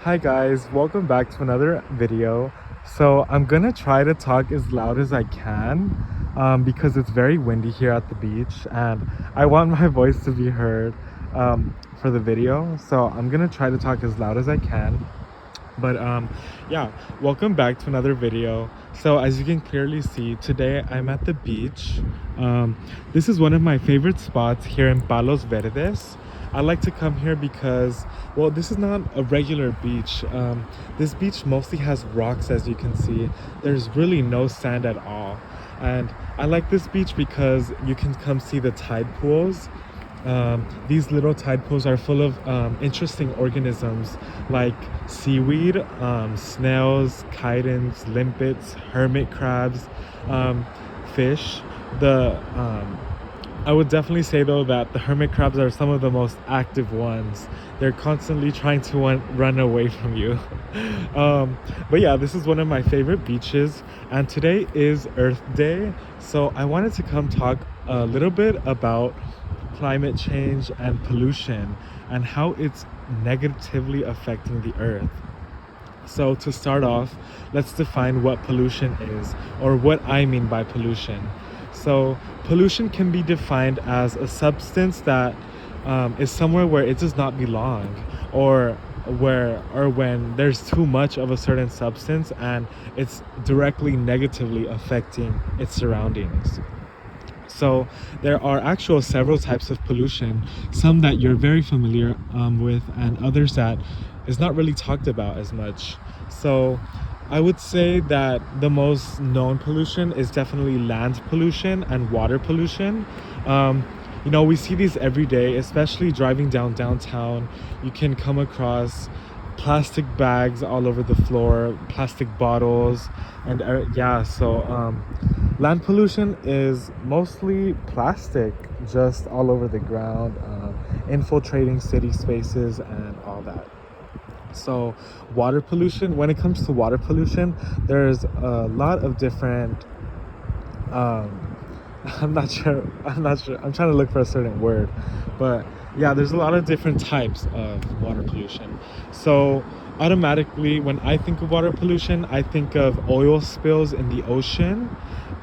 Hi guys, welcome back to another video. So I'm gonna try to talk as loud as I can because it's very windy here at the beach and I want my voice to be heard for the video. So I'm gonna try to talk as loud as I can. But yeah, welcome back to another video. So as you can clearly see, today I'm at the beach. um, this is one of my favorite spots here in Palos Verdes. I like to come here because, well, this is not a regular beach. This beach mostly has rocks, as you can see. There's really no sand at all, and I like this beach because you can come see the tide pools. These little tide pools are full of interesting organisms like seaweed, snails, chitons, limpets, hermit crabs, fish. The I would definitely say though that the hermit crabs are some of the most active ones. They're constantly trying to run away from you. But yeah, this is one of my favorite beaches, and today is Earth Day, so I wanted to come talk a little bit about climate change and pollution and how it's negatively affecting the earth. So to start off, let's define what pollution is, or what I mean by pollution. So pollution can be defined as a substance that is somewhere where it does not belong, or when there's too much of a certain substance and it's directly negatively affecting its surroundings. So there are actual several types of pollution, some that you're very familiar with, and others that is not really talked about as much. So I would say that the most known pollution is definitely land pollution and water pollution. We see these every day, especially driving downtown. You can come across plastic bags all over the floor, plastic bottles, and yeah. So land pollution is mostly plastic just all over the ground, infiltrating city spaces and all that. So water pollution, when it comes to water pollution, there's a lot of different um, I'm not sure. I'm trying to look for a certain word, but yeah, there's a lot of different types of water pollution. So automatically, when I think of water pollution, I think of oil spills in the ocean,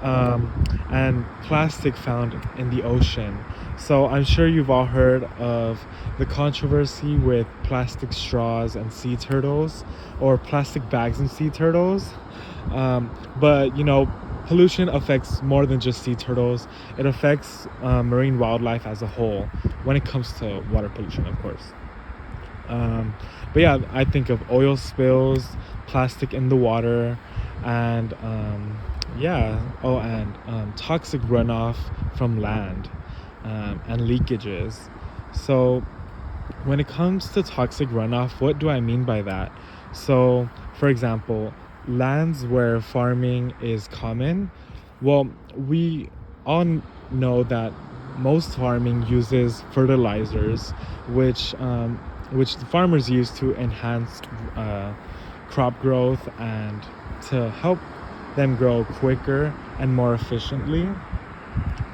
and plastic found in the ocean. So I'm sure you've all heard of the controversy with plastic straws and sea turtles, or plastic bags and sea turtles. But pollution affects more than just sea turtles. It affects marine wildlife as a whole when it comes to water pollution, of course. But yeah, I think of oil spills, plastic in the water, and toxic runoff from land, and leakages. So when it comes to toxic runoff, what do I mean by that? So, for example, lands where farming is common, well, we all know that most farming uses fertilizers, which the farmers use to enhance crop growth and to help them grow quicker and more efficiently.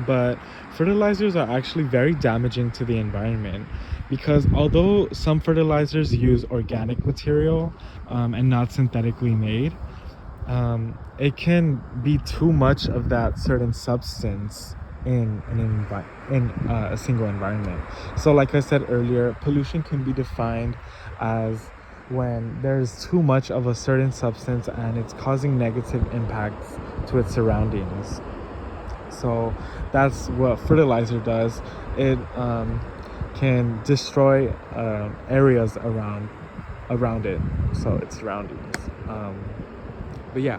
But fertilizers are actually very damaging to the environment, because although some fertilizers use organic material and not synthetically made, it can be too much of that certain substance in a single environment. So like I said earlier, pollution can be defined as when there's too much of a certain substance and it's causing negative impacts to its surroundings. So that's what fertilizer does. It can destroy areas around it, so its surroundings. But yeah,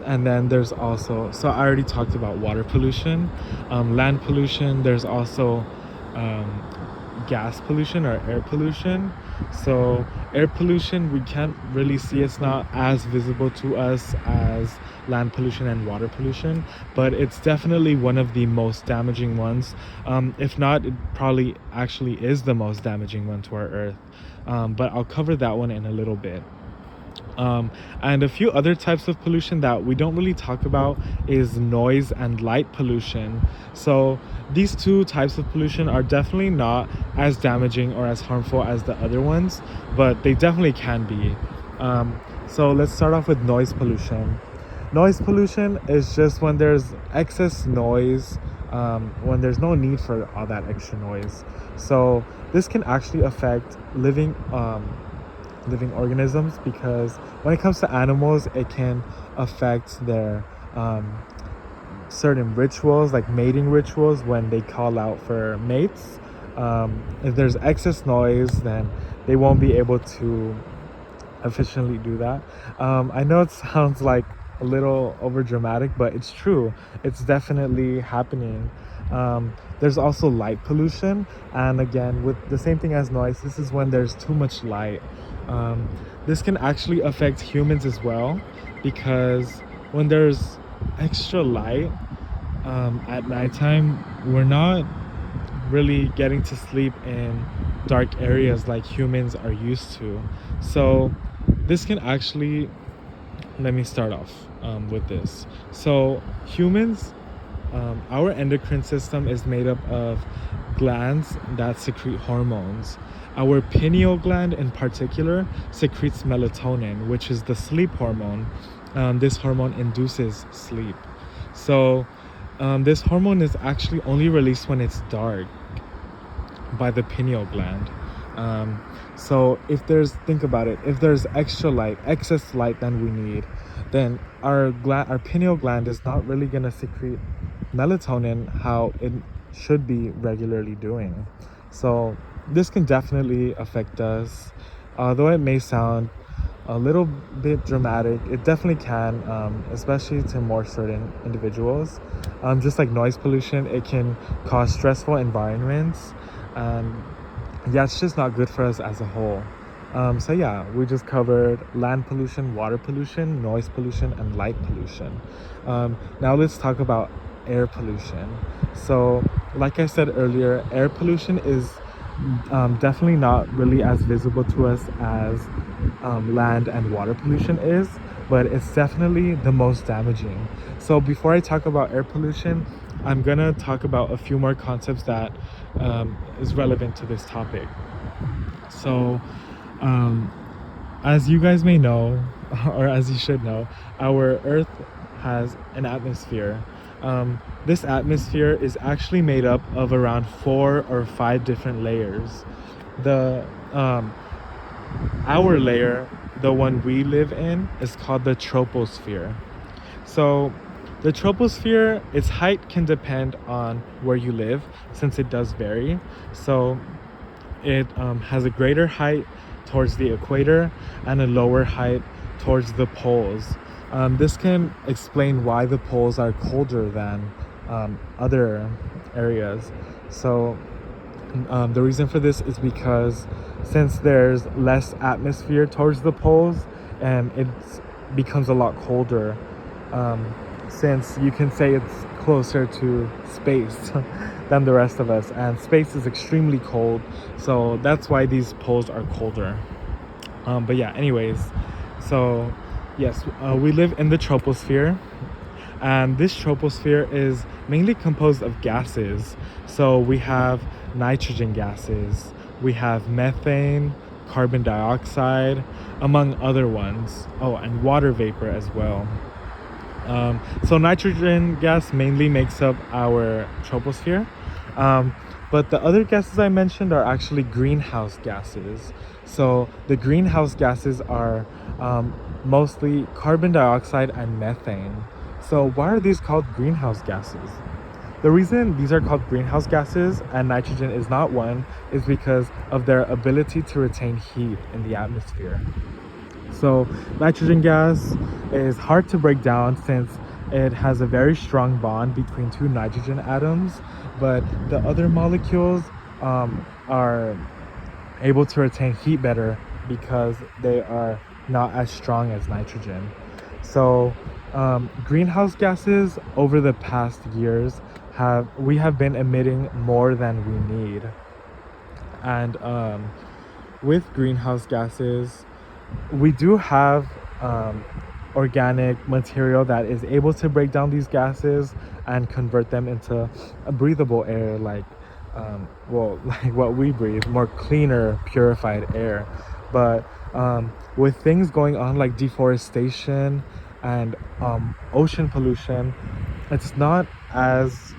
and then there's also, so I already talked about water pollution, land pollution. There's also gas pollution or air pollution. So air pollution, we can't really see, it's not as visible to us as land pollution and water pollution, but it's definitely one of the most damaging ones. If not, it probably actually is the most damaging one to our earth. But I'll cover that one in a little bit. And a few other types of pollution that we don't really talk about is noise and light pollution. So these two types of pollution are definitely not as damaging or as harmful as the other ones, but they definitely can be. So let's start off with noise pollution. Noise pollution is just when there's excess noise, when there's no need for all that extra noise. So this can actually affect living organisms, because when it comes to animals, it can affect their certain rituals, like mating rituals, when they call out for mates. If there's excess noise, then they won't be able to efficiently do that. I know it sounds like a little over dramatic, but it's true. It's definitely happening. There's also light pollution, and again, with the same thing as noise, this is when there's too much light. This can actually affect humans as well, because when there's extra light at nighttime, we're not really getting to sleep in dark areas like humans are used to. So this can actually, let me start off with this. So humans, our endocrine system is made up of glands that secrete hormones. Our pineal gland in particular secretes melatonin, which is the sleep hormone. This hormone induces sleep. So this hormone is actually only released when it's dark by the pineal gland. So think about it, if there's excess light than we need, then our pineal gland is not really gonna secrete melatonin how it should be regularly doing. So this can definitely affect us. Although it may sound a little bit dramatic, it definitely can, especially to more certain individuals. Just like noise pollution, it can cause stressful environments, and yeah, it's just not good for us as a whole. So yeah, we just covered land pollution, water pollution, noise pollution, and light pollution. Now let's talk about air pollution. So like I said earlier, air pollution is definitely not really as visible to us as land and water pollution is, but it's definitely the most damaging. So before I talk about air pollution, I'm gonna talk about a few more concepts that is relevant to this topic. So as you guys may know, or as you should know, our Earth has an atmosphere. This atmosphere is actually made up of around 4 or 5 different layers. The Our layer, the one we live in, is called the troposphere. So the troposphere, its height can depend on where you live, since it does vary. So it has a greater height towards the equator and a lower height towards the poles. This can explain why the poles are colder than other areas. So the reason for this is because since there's less atmosphere towards the poles, and it becomes a lot colder, since you can say it's closer to space than the rest of us, and space is extremely cold, so that's why these poles are colder. But yeah, anyways, so yes, we live in the troposphere, and this troposphere is mainly composed of gases. So we have nitrogen gases, we have methane, carbon dioxide, among other ones. Oh, and water vapor as well. So nitrogen gas mainly makes up our troposphere. But the other gases I mentioned are actually greenhouse gases. So the greenhouse gases are mostly carbon dioxide and methane. So why are these called greenhouse gases? The reason these are called greenhouse gases and nitrogen is not one is because of their ability to retain heat in the atmosphere. So nitrogen gas is hard to break down since it has a very strong bond between 2 nitrogen atoms, but the other molecules are able to retain heat better because they are not as strong as nitrogen. So greenhouse gases over the past years we have been emitting more than we need. And with greenhouse gases, we do have organic material that is able to break down these gases and convert them into a breathable air, like like what we breathe, more cleaner, purified air. But with things going on like deforestation and ocean pollution, it's not as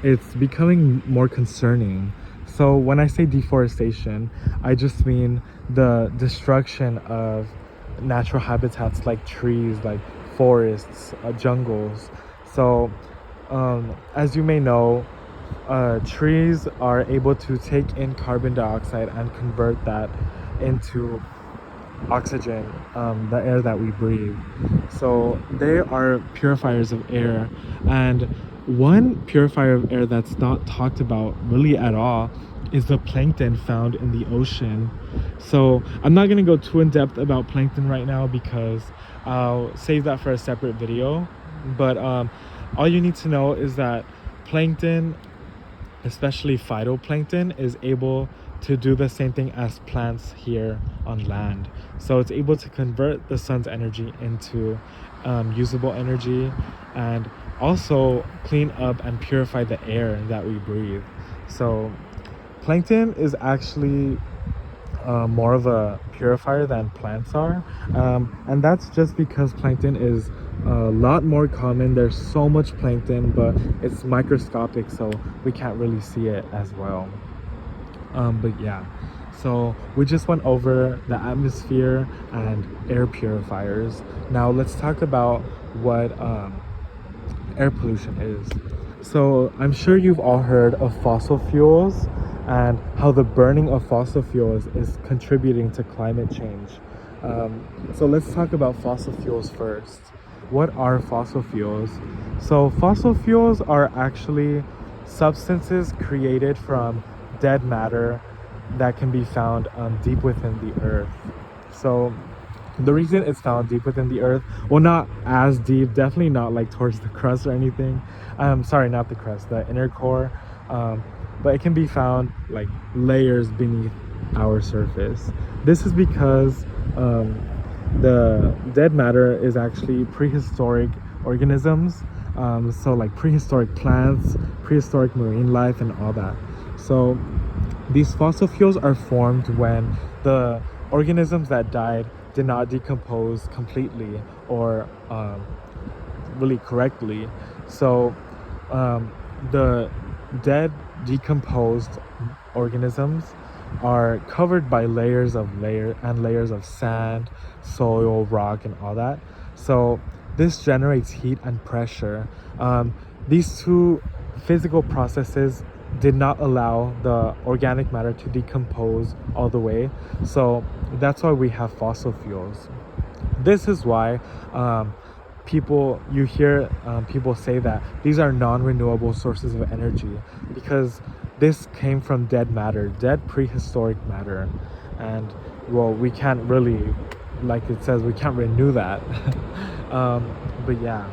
it's becoming more concerning. So when I say deforestation, I just mean the destruction of natural habitats like trees, like forests, jungles. So as you may know, trees are able to take in carbon dioxide and convert that into oxygen, the air that we breathe. So they are purifiers of air. And one purifier of air that's not talked about really at all is the plankton found in the ocean. So I'm not going to go too in depth about plankton right now because I'll save that for a separate video. But all you need to know is that plankton, especially phytoplankton, is able to do the same thing as plants here on land. So it's able to convert the sun's energy into usable energy, and also clean up and purify the air that we breathe. So plankton is actually more of a purifier than plants are, and that's just because plankton is a lot more common. There's so much plankton, but it's microscopic, so we can't really see it as well. But yeah, so we just went over the atmosphere and air purifiers. Now let's talk about what air pollution is. So I'm sure you've all heard of fossil fuels and how the burning of fossil fuels is contributing to climate change. So let's talk about fossil fuels first. What are fossil fuels? So fossil fuels are actually substances created from dead matter that can be found deep within the earth. So the reason it's found deep within the earth, well, not as deep, definitely not like towards the crust or anything. Sorry, not the crust, the inner core. But it can be found like layers beneath our surface. This is because the dead matter is actually prehistoric organisms. So like prehistoric plants, prehistoric marine life, and all that. So these fossil fuels are formed when the organisms that died did not decompose completely or really correctly. So the dead decomposed organisms are covered by layers of sand, soil, rock, and all that. So this generates heat and pressure. These two physical processes did not allow the organic matter to decompose all the way. So that's why we have fossil fuels. This is why you hear people say that these are non-renewable sources of energy, because this came from dead matter, dead prehistoric matter. And well, we can't really, like it says, we can't renew that. But yeah,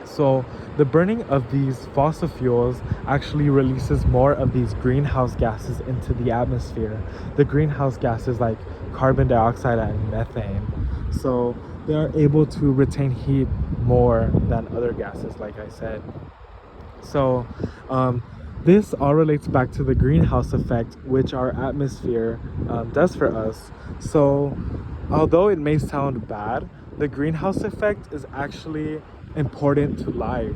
so the burning of these fossil fuels actually releases more of these greenhouse gases into the atmosphere. The greenhouse gases like carbon dioxide and methane. So they are able to retain heat more than other gases, like I said. So this all relates back to the greenhouse effect, which our atmosphere does for us. So although it may sound bad, the greenhouse effect is actually important to life.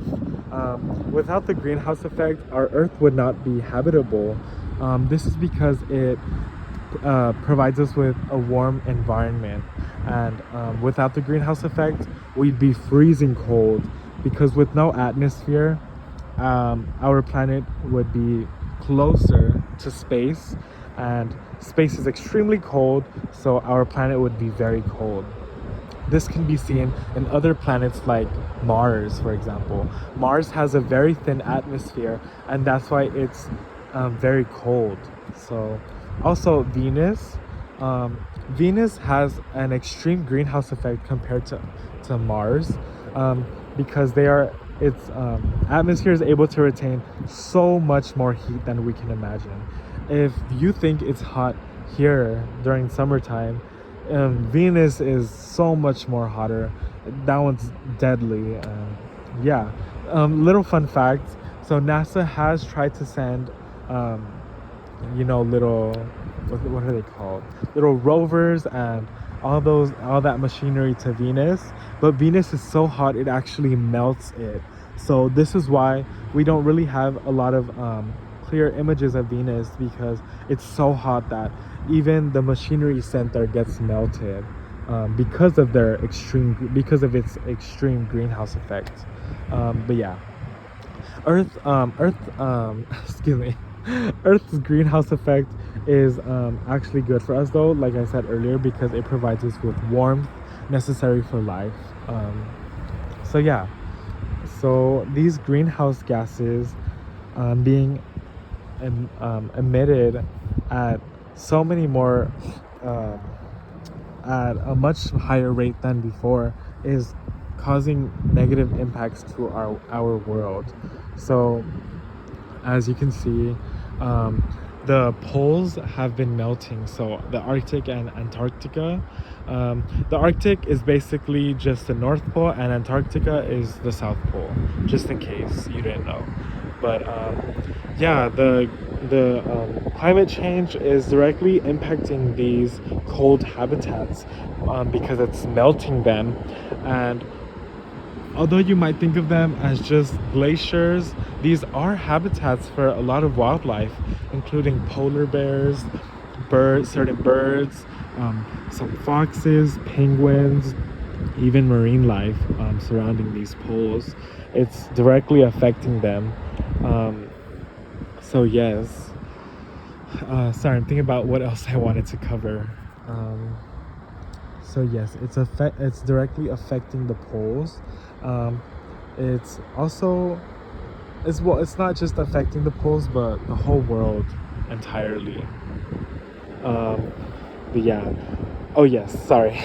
Without the greenhouse effect, our Earth would not be habitable. This is because it provides us with a warm environment, and without the greenhouse effect, we'd be freezing cold, because with no atmosphere, our planet would be closer to space, and space is extremely cold, so our planet would be very cold. This can be seen in other planets like Mars, for example. Mars has a very thin atmosphere, and that's why it's very cold. So also Venus. Venus has an extreme greenhouse effect compared to Mars, because its atmosphere is able to retain so much more heat than we can imagine. If you think it's hot here during summertime, Venus is so much more hotter. That one's deadly. Yeah. Little fun fact. So NASA has tried to send, um, little, what are they called? Little rovers and all that machinery to Venus. But Venus is so hot it actually melts it. So this is why we don't really have a lot of clear images of Venus, because it's so hot that even the machinery sent there gets melted, because of its extreme greenhouse effect. But yeah, excuse me, Earth's greenhouse effect is actually good for us, though, like I said earlier, because it provides us with warmth necessary for life. So yeah, so these greenhouse gases being emitted at so many more um, at a much higher rate than before is causing negative impacts to our world. So as you can see, the poles have been melting. So the Arctic and Antarctica. The Arctic is basically just the North Pole, and Antarctica is the South Pole, just in case you didn't know. But yeah, the climate change is directly impacting these cold habitats, because it's melting them. And although you might think of them as just glaciers, these are habitats for a lot of wildlife, including polar bears, certain birds, some foxes, penguins, even marine life surrounding these poles. It's directly affecting them. So yes. Sorry, I'm thinking about what else I wanted to cover. So yes, it's directly affecting the poles. It's also it's not just affecting the poles, but the whole world entirely. But yeah. Oh yes, sorry.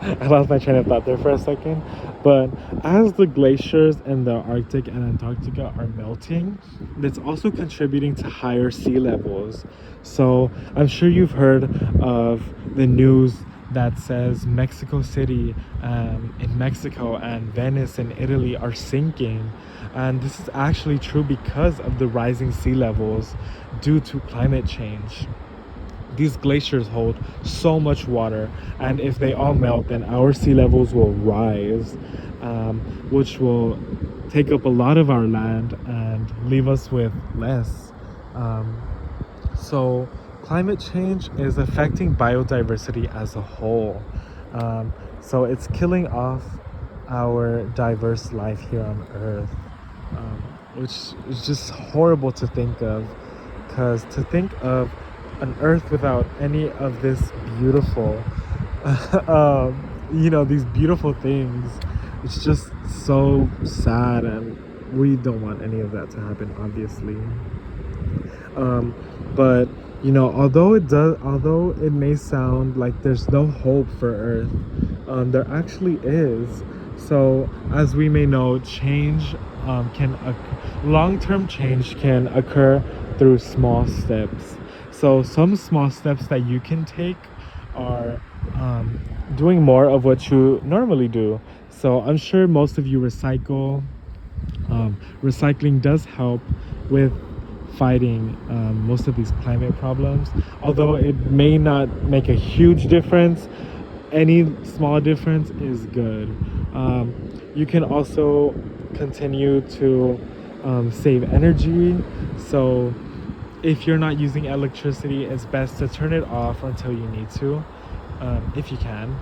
I lost my train of thought there for a second. But as the glaciers in the Arctic and Antarctica are melting, that's also contributing to higher sea levels. So I'm sure you've heard of the news that says Mexico City in Mexico and Venice in Italy are sinking. And this is actually true because of the rising sea levels due to climate change. These glaciers hold so much water, and if they all melt, then our sea levels will rise, which will take up a lot of our land and leave us with less. So climate change is affecting biodiversity as a whole. So it's killing off our diverse life here on Earth, which is just horrible to think of, because to think of an Earth without any of this beautiful, these beautiful things, it's just so sad, and we don't want any of that to happen, obviously. But although it may sound like there's no hope for Earth, there actually is. So as we may know, long-term change can occur through small steps. So some small steps that you can take are doing more of what you normally do. So I'm sure most of you recycle. Recycling does help with fighting most of these climate problems. Although it may not make a huge difference, any small difference is good. You can also continue to save energy. So if you're not using electricity, it's best to turn it off until you need to, if you can.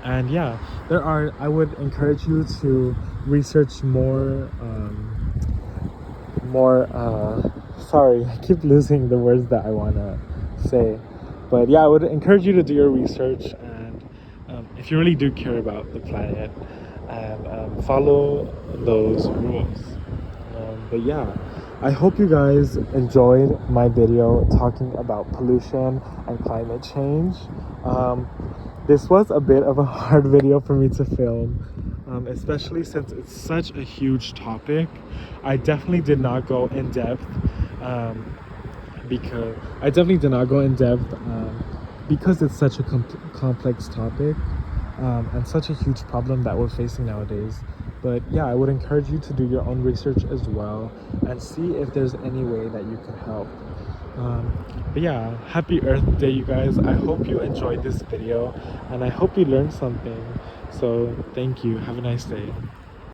And yeah, I would encourage you to research sorry, I keep losing the words that I want to say. But yeah, I would encourage you to do your research, and if you really do care about the planet, and follow those rules. But yeah, I hope you guys enjoyed my video talking about pollution and climate change. This was a bit of a hard video for me to film, especially since it's such a huge topic. I definitely did not go in depth, because it's such a complex topic, and such a huge problem that we're facing nowadays. But yeah, I would encourage you to do your own research as well and see if there's any way that you can help. But yeah, happy Earth Day, you guys. I hope you enjoyed this video and I hope you learned something. So thank you. Have a nice day.